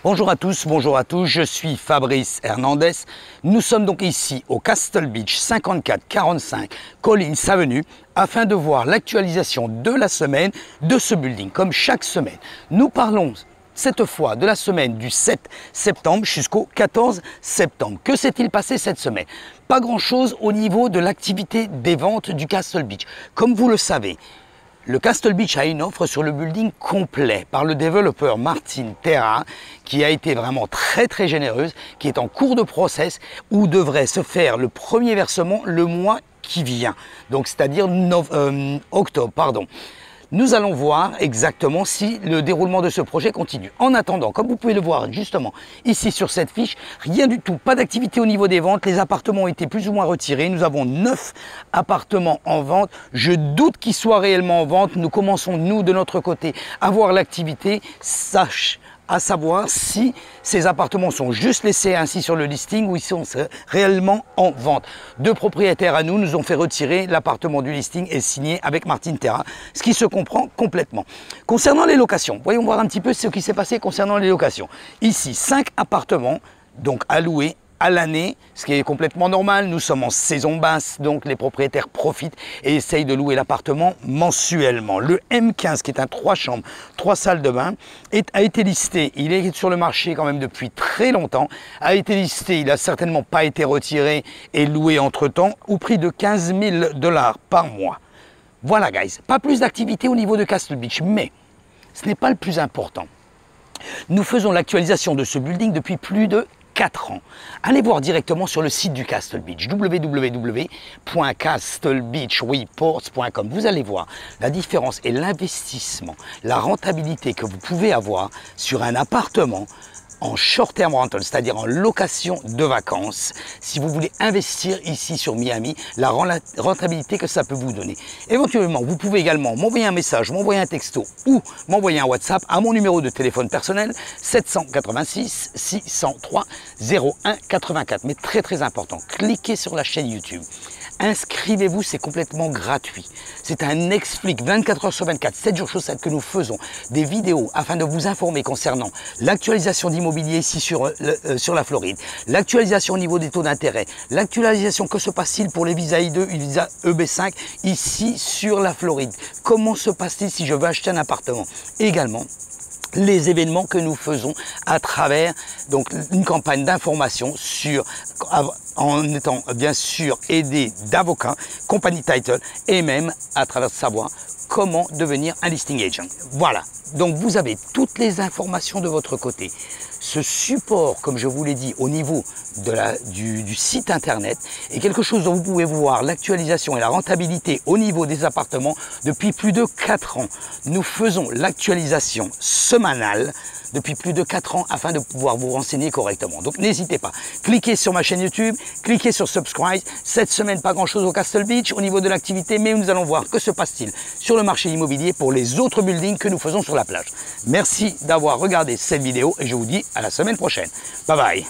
Bonjour à tous, je suis Fabrice Hernandez. Nous sommes donc ici au Castle Beach 5445 Collins Avenue afin de voir l'actualisation de la semaine de ce building. Comme chaque semaine, nous parlons cette fois de la semaine du 7 septembre jusqu'au 14 septembre. Que s'est-il passé cette semaine? Pas grand-chose au niveau de l'activité des ventes du Castle Beach. Comme vous le savez, le Castle Beach a une offre sur le building complet par le développeur Martin Terra qui a été vraiment très généreuse, qui est en cours de process où devrait se faire le premier versement le mois qui vient, donc c'est-à-dire octobre, pardon. Nous allons voir exactement si le déroulement de ce projet continue. En attendant, comme vous pouvez le voir justement ici sur cette fiche, rien du tout, pas d'activité au niveau des ventes. Les appartements ont été plus ou moins retirés. Nous avons 9 appartements en vente. Je doute qu'ils soient réellement en vente. Nous commençons, nous, de notre côté, à voir l'activité. À savoir si ces appartements sont juste laissés ainsi sur le listing ou ils sont réellement en vente. Deux propriétaires à nous ont fait retirer l'appartement du listing et signer avec Martin Terra, ce qui se comprend complètement. Concernant les locations, voyons voir un petit peu ce qui s'est passé concernant les locations. Ici, 5 appartements donc à louer à l'année, ce qui est complètement normal. Nous sommes en saison basse, donc les propriétaires profitent et essayent de louer l'appartement mensuellement. Le M15, qui est un 3 chambres, 3 salles de bain, a été listé. Il est sur le marché quand même depuis très longtemps. A été listé, il n'a certainement pas été retiré et loué entre-temps au prix de 15 000 $ par mois. Voilà, guys. Pas plus d'activité au niveau de Castle Beach, mais ce n'est pas le plus important. Nous faisons l'actualisation de ce building depuis plus de 4 ans. Allez voir directement sur le site du Castle Beach, www.castlebeachreports.com. Vous allez voir la différence et l'investissement, la rentabilité que vous pouvez avoir sur un appartement en short term rental, c'est-à-dire en location de vacances, si vous voulez investir ici sur Miami, la rentabilité que ça peut vous donner. Éventuellement, vous pouvez également m'envoyer un message, m'envoyer un texto ou m'envoyer un WhatsApp à mon numéro de téléphone personnel 786 603 01 84. Mais très important, cliquez sur la chaîne YouTube. Inscrivez-vous, c'est complètement gratuit. C'est un Netflix 24 heures sur 24, 7 jours sur 7 que nous faisons des vidéos afin de vous informer concernant l'actualisation d'immobilier ici sur la Floride, l'actualisation au niveau des taux d'intérêt, l'actualisation que se passe-t-il pour les visas I2, les visas EB5 ici sur la Floride. Comment se passe-t-il si je veux acheter un appartement? Également, les événements que nous faisons à travers donc une campagne d'information en étant bien sûr aidé d'avocats, compagnie title et même à travers savoir comment devenir un listing agent. Voilà, donc vous avez toutes les informations de votre côté. Ce support, comme je vous l'ai dit, au niveau du site internet est quelque chose dont vous pouvez voir l'actualisation et la rentabilité au niveau des appartements depuis plus de 4 ans. Nous faisons l'actualisation semanale depuis plus de 4 ans afin de pouvoir vous renseigner correctement. Donc n'hésitez pas, cliquez sur ma chaîne YouTube, cliquez sur subscribe. Cette semaine, pas grand chose au Castle Beach au niveau de l'activité, mais nous allons voir que se passe-t-il sur le marché immobilier pour les autres buildings que nous faisons sur la plage. Merci d'avoir regardé cette vidéo et je vous dis à la semaine prochaine. Bye bye.